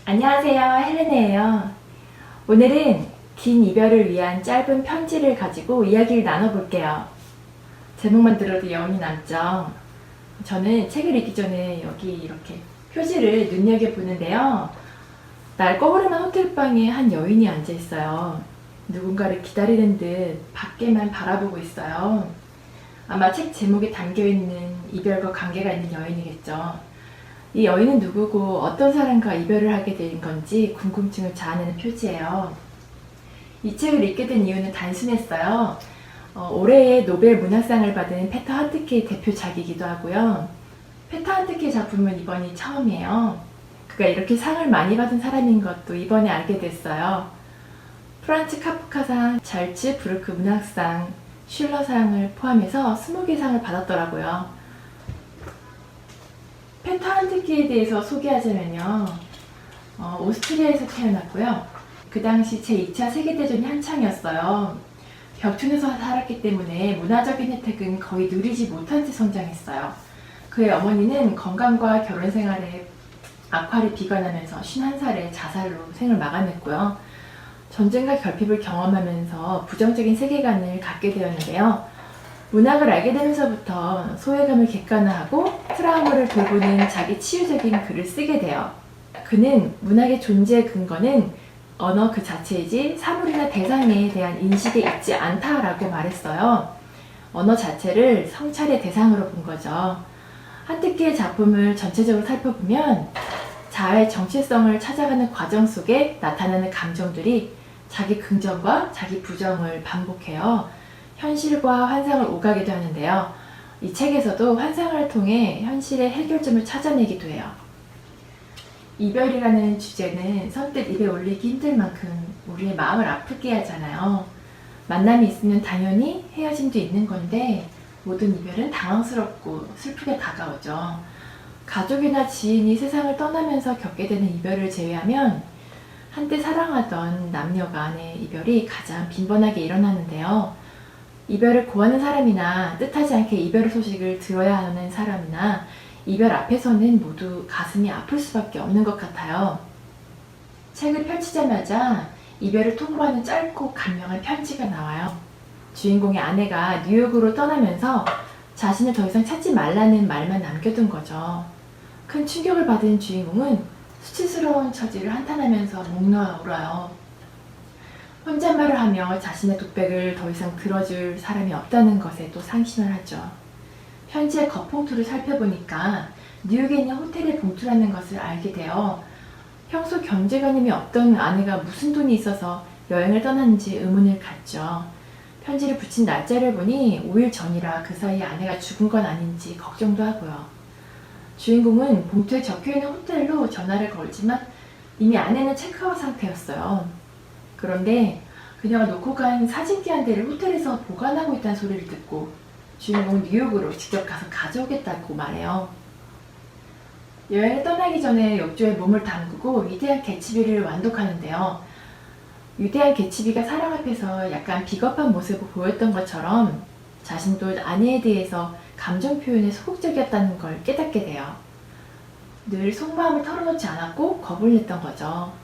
안녕하세요, 헬레네예요. 오늘은 긴 이별을 위한 짧은 편지를 가지고 이야기를 나눠볼게요. 제목만 들어도 여운이 남죠? 저는 책을 읽기 전에 여기 이렇게 표지를 눈여겨보는데요. 날거부름한 호텔방에 한 여인이 앉아있어요. 누군가를 기다리는 듯 밖에만 바라보고 있어요. 아마 책 제목에 담겨있는 이별과 관계가 있는 여인이겠죠. 이 여인은 누구고 어떤 사람과 이별을 하게 된 건지 궁금증을 자아내는 표지예요. 이 책을 읽게 된 이유는 단순했어요. 올해의 노벨 문학상을 받은 페터 한트케의 대표작이기도 하고요. 페터 한트케 작품은 이번이 처음이에요. 그가 이렇게 상을 많이 받은 사람인 것도 이번에 알게 됐어요. 프란츠 카프카상, 잘츠부르크 문학상, 슐러상을 포함해서 20개 상을 받았더라고요. 페터 한트케에 대해서 소개하자면요. 오스트리아에서 태어났고요. 그 당시 제2차 세계대전이 한창이었어요. 벽촌에서 살았기 때문에 문화적인 혜택은 거의 누리지 못한 채 성장했어요. 그의 어머니는 건강과 결혼 생활에 악화를 비관하면서 51살에 자살로 생을 마감했고요. 전쟁과 결핍을 경험하면서 부정적인 세계관을 갖게 되었는데요. 문학을 알게 되면서부터 소외감을 객관화하고 트라우마를 돌보는 자기 치유적인 글을 쓰게 돼요. 그는 문학의 존재의 근거는 언어 그 자체이지 사물이나 대상에 대한 인식에 있지 않다라고 말했어요. 언어 자체를 성찰의 대상으로 본 거죠. 한트케의 작품을 전체적으로 살펴보면 자아의 정체성을 찾아가는 과정 속에 나타나는 감정들이 자기 긍정과 자기 부정을 반복해요. 현실과 환상을 오가기도 하는데요. 이 책에서도 환상을 통해 현실의 해결점을 찾아내기도 해요. 이별이라는 주제는 선뜻 입에 올리기 힘들 만큼 우리의 마음을 아프게 하잖아요. 만남이 있으면 당연히 헤어짐도 있는 건데 모든 이별은 당황스럽고 슬프게 다가오죠. 가족이나 지인이 세상을 떠나면서 겪게 되는 이별을 제외하면 한때 사랑하던 남녀 간의 이별이 가장 빈번하게 일어나는데요. 이별을 고하는 사람이나 뜻하지 않게 이별 소식을 들어야 하는 사람이나 이별 앞에서는 모두 가슴이 아플 수밖에 없는 것 같아요. 책을 펼치자마자 이별을 통보하는 짧고 간명한 편지가 나와요. 주인공의 아내가 뉴욕으로 떠나면서 자신을 더 이상 찾지 말라는 말만 남겨둔 거죠. 큰 충격을 받은 주인공은 수치스러운 처지를 한탄하면서 목 놓아 울어요. 혼잣말을 하며 자신의 독백을 더 이상 들어줄 사람이 없다는 것에 또 상심을 하죠. 편지의 겉봉투를 살펴보니까 뉴욕에 있는 호텔의 봉투라는 것을 알게 되어 평소 경제관념이 없던 아내가 무슨 돈이 있어서 여행을 떠났는지 의문을 갖죠. 편지를 붙인 날짜를 보니 5일 전이라 그 사이에 아내가 죽은 건 아닌지 걱정도 하고요. 주인공은 봉투에 적혀있는 호텔로 전화를 걸지만 이미 아내는 체크아웃 상태였어요. 그런데 그녀가 놓고 간 사진기 한 대를 호텔에서 보관하고 있다는 소리를 듣고 주인공은 뉴욕으로 직접 가서 가져오겠다고 말해요. 여행을 떠나기 전에 욕조에 몸을 담그고 위대한 개츠비를 완독하는데요. 위대한 개츠비가 사랑 앞에서 약간 비겁한 모습을 보였던 것처럼 자신도 아내에 대해서 감정 표현에 소극적이었다는 걸 깨닫게 돼요. 늘 속마음을 털어놓지 않았고 겁을 냈던 거죠.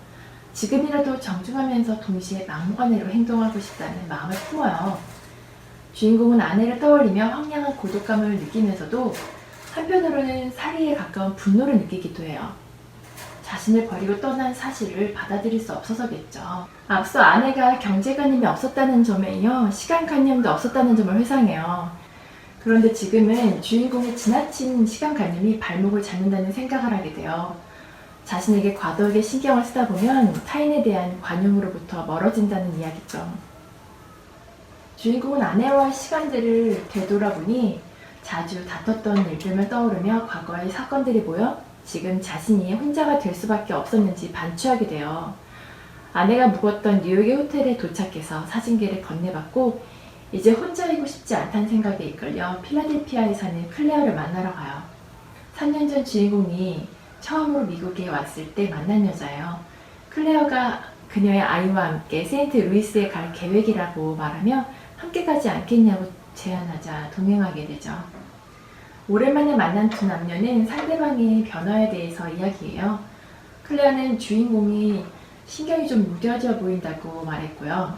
지금이라도 정중하면서 동시에 막무가내로 행동하고 싶다는 마음을 품어요. 주인공은 아내를 떠올리며 황량한 고독감을 느끼면서도 한편으로는 살이에 가까운 분노를 느끼기도 해요. 자신을 버리고 떠난 사실을 받아들일 수 없어서겠죠. 앞서 아내가 경제관념이 없었다는 점에 이어 시간관념도 없었다는 점을 회상해요. 그런데 지금은 주인공의 지나친 시간관념이 발목을 잡는다는 생각을 하게 돼요. 자신에게 과도하게 신경을 쓰다 보면 타인에 대한 관용으로부터 멀어진다는 이야기죠. 주인공은 아내와의 시간들을 되돌아보니 자주 다퉜던 일들만 떠오르며 과거의 사건들이 모여 지금 자신이 혼자가 될 수밖에 없었는지 반추하게 돼요. 아내가 묵었던 뉴욕의 호텔에 도착해서 사진기를 건네받고 이제 혼자이고 싶지 않다는 생각에 이끌려 필라델피아에 사는 클레어를 만나러 가요. 3년 전 주인공이 처음으로 미국에 왔을 때 만난 여자예요. 클레어가 그녀의 아이와 함께 세인트 루이스에 갈 계획이라고 말하며 함께 가지 않겠냐고 제안하자 동행하게 되죠. 오랜만에 만난 두 남녀는 상대방의 변화에 대해서 이야기해요. 클레어는 주인공이 신경이 좀 무뎌져 보인다고 말했고요.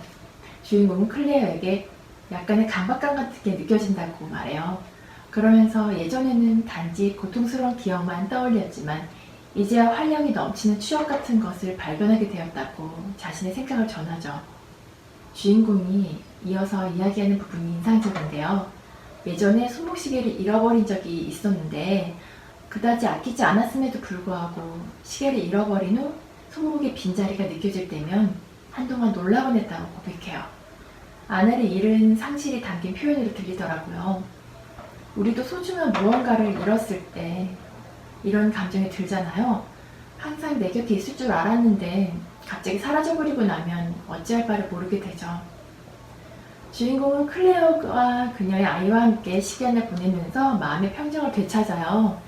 주인공은 클레어에게 약간의 강박감 같은 게 느껴진다고 말해요. 그러면서 예전에는 단지 고통스러운 기억만 떠올렸지만 이제야 활력이 넘치는 추억 같은 것을 발견하게 되었다고 자신의 생각을 전하죠. 주인공이 이어서 이야기하는 부분이 인상적인데요. 예전에 손목시계를 잃어버린 적이 있었는데 그다지 아끼지 않았음에도 불구하고 시계를 잃어버린 후 손목에 빈자리가 느껴질 때면 한동안 놀라곤 했다고 고백해요. 아내를 잃은 상실이 담긴 표현으로 들리더라고요. 우리도 소중한 무언가를 잃었을 때 이런 감정이 들잖아요. 항상 내 곁에 있을 줄 알았는데 갑자기 사라져버리고 나면 어찌할 바를 모르게 되죠. 주인공은 클레어와 그녀의 아이와 함께 시간을 보내면서 마음의 평정을 되찾아요.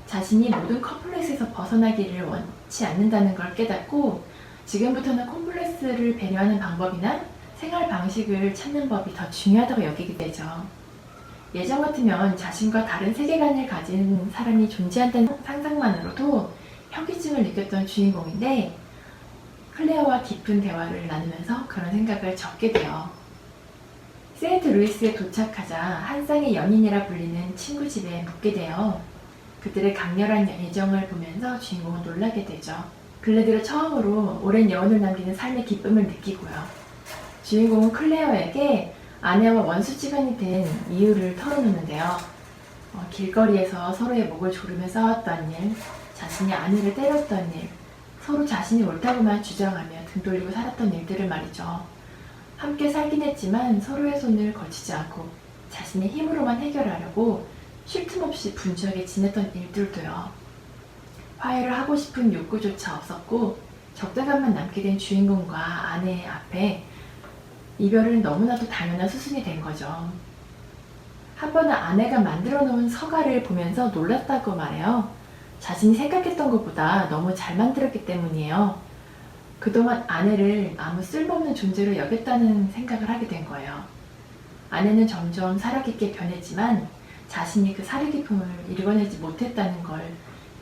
자신이 모든 컴플렉스에서 벗어나기를 원치 않는다는 걸 깨닫고 지금부터는 컴플렉스를 배려하는 방법이나 생활 방식을 찾는 법이 더 중요하다고 여기게 되죠. 예전 같으면 자신과 다른 세계관을 가진 사람이 존재한다는 상상만으로도 현기증을 느꼈던 주인공인데 클레어와 깊은 대화를 나누면서 그런 생각을 접게 돼요. 세인트 루이스에 도착하자 한 쌍의 연인이라 불리는 친구 집에 묵게 돼요. 그들의 강렬한 애정을 보면서 주인공은 놀라게 되죠. 근래 들어 처음으로 오랜 여운을 남기는 삶의 기쁨을 느끼고요. 주인공은 클레어에게 아내와 원수지간이 된 이유를 털어놓는데요. 길거리에서 서로의 목을 조르며 싸웠던 일, 자신이 아내를 때렸던 일, 서로 자신이 옳다고만 주장하며 등 돌리고 살았던 일들을 말이죠. 함께 살긴 했지만 서로의 손을 거치지 않고 자신의 힘으로만 해결하려고 쉴 틈 없이 분주하게 지냈던 일들도요. 화해를 하고 싶은 욕구조차 없었고 적대감만 남게 된 주인공과 아내 앞에 이별은 너무나도 당연한 수순이 된 거죠. 한 번은 아내가 만들어 놓은 서가를 보면서 놀랐다고 말해요. 자신이 생각했던 것보다 너무 잘 만들었기 때문이에요. 그동안 아내를 아무 쓸모없는 존재로 여겼다는 생각을 하게 된 거예요. 아내는 점점 살아있게 변했지만 자신이 그 살아깊음을 읽어내지 못했다는 걸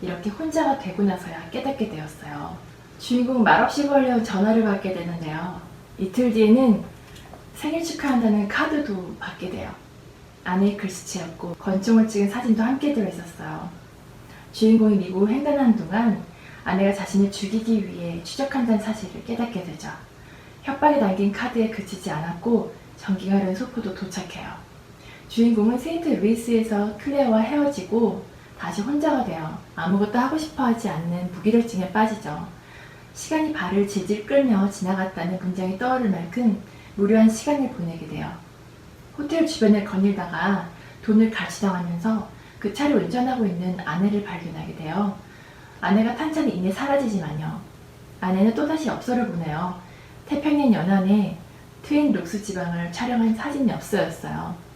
이렇게 혼자가 되고 나서야 깨닫게 되었어요. 주인공 말없이 걸려 전화를 받게 되는데요. 이틀 뒤에는 생일 축하한다는 카드도 받게 돼요. 아내의 글씨체였고 권총을 찍은 사진도 함께 들어있었어요. 주인공이 미국을 횡단하는 동안 아내가 자신을 죽이기 위해 추적한다는 사실을 깨닫게 되죠. 협박이 담긴 카드에 그치지 않았고 전기가 흐른 소포도 도착해요. 주인공은 세인트 루이스에서 클레어와 헤어지고 다시 혼자가 되어 아무것도 하고 싶어 하지 않는 무기력증에 빠지죠. 시간이 발을 질질 끌며 지나갔다는 문장이 떠오를 만큼 무료한 시간을 보내게 돼요. 호텔 주변을 거닐다가 돈을 갈취당하면서 그 차를 운전하고 있는 아내를 발견하게 돼요. 아내가 탄창이 이내 사라지지만요. 아내는 또다시 엽서를 보내요. 태평양 연안에 트윈 록스 지방을 촬영한 사진 엽서였어요.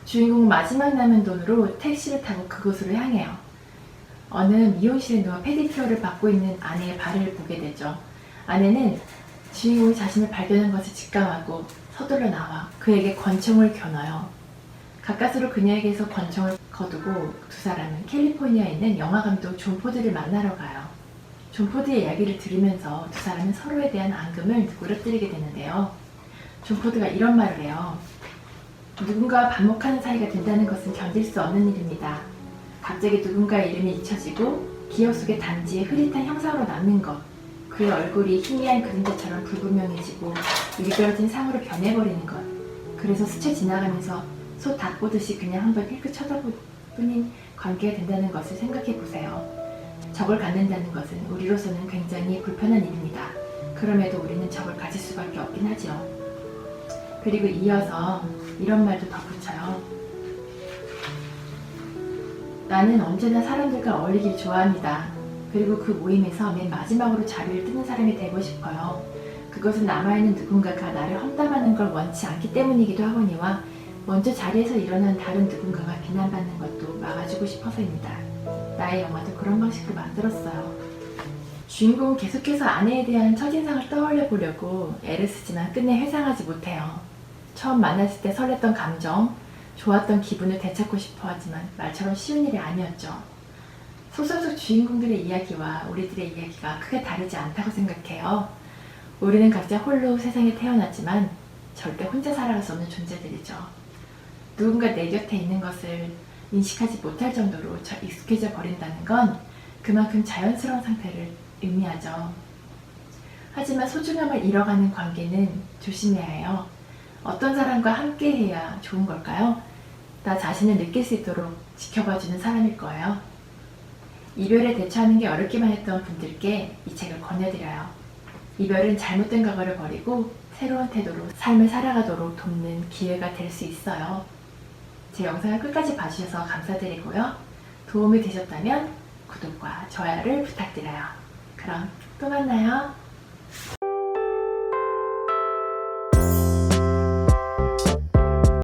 주인공은 마지막 남은 돈으로 택시를 타고 그곳으로 향해요. 어느 미용실에 누워 페디큐어를 받고 있는 아내의 발을 보게 되죠. 아내는 주인공이 자신을 발견한 것을 직감하고 서둘러 나와 그에게 권총을 겨눠요. 가까스로 그녀에게서 권총을 거두고 두 사람은 캘리포니아에 있는 영화감독 존 포드를 만나러 가요. 존 포드의 이야기를 들으면서 두 사람은 서로에 대한 앙금을 누그러뜨리게 되는데요. 존 포드가 이런 말을 해요. 누군가와 반목하는 사이가 된다는 것은 견딜 수 없는 일입니다. 갑자기 누군가의 이름이 잊혀지고 기억 속에 단지 흐릿한 형상으로 남는 것, 그의 얼굴이 희미한 그림자처럼 불분명해지고 일그러진 상으로 변해버리는 것, 그래서 스쳐 지나가면서 소 닭보듯이 그냥 한번 힐끗 쳐다볼 뿐인 관계가 된다는 것을 생각해 보세요. 적을 갖는다는 것은 우리로서는 굉장히 불편한 일입니다. 그럼에도 우리는 적을 가질 수밖에 없긴 하죠. 그리고 이어서 이런 말도 덧붙여요. 나는 언제나 사람들과 어울리길 좋아합니다. 그리고 그 모임에서 맨 마지막으로 자리를 뜨는 사람이 되고 싶어요. 그것은 남아있는 누군가가 나를 험담하는 걸 원치 않기 때문이기도 하거니와 먼저 자리에서 일어난 다른 누군가가 비난받는 것도 막아주고 싶어서입니다. 나의 영화도 그런 방식으로 만들었어요. 주인공은 계속해서 아내에 대한 첫인상을 떠올려 보려고 애를 쓰지만 끝내 회상하지 못해요. 처음 만났을 때 설렜던 감정, 좋았던 기분을 되찾고 싶어 하지만 말처럼 쉬운 일이 아니었죠. 소설 속 주인공들의 이야기와 우리들의 이야기가 크게 다르지 않다고 생각해요. 우리는 각자 홀로 세상에 태어났지만 절대 혼자 살아갈 수 없는 존재들이죠. 누군가 내 곁에 있는 것을 인식하지 못할 정도로 익숙해져 버린다는 건 그만큼 자연스러운 상태를 의미하죠. 하지만 소중함을 잃어가는 관계는 조심해야 해요. 어떤 사람과 함께 해야 좋은 걸까요? 나 자신을 느낄 수 있도록 지켜봐주는 사람일 거예요. 이별에 대처하는 게 어렵기만 했던 분들께 이 책을 권해드려요. 이별은 잘못된 과거를 버리고 새로운 태도로 삶을 살아가도록 돕는 기회가 될 수 있어요. 제 영상을 끝까지 봐주셔서 감사드리고요. 도움이 되셨다면 구독과 좋아요를 부탁드려요. 그럼 또 만나요.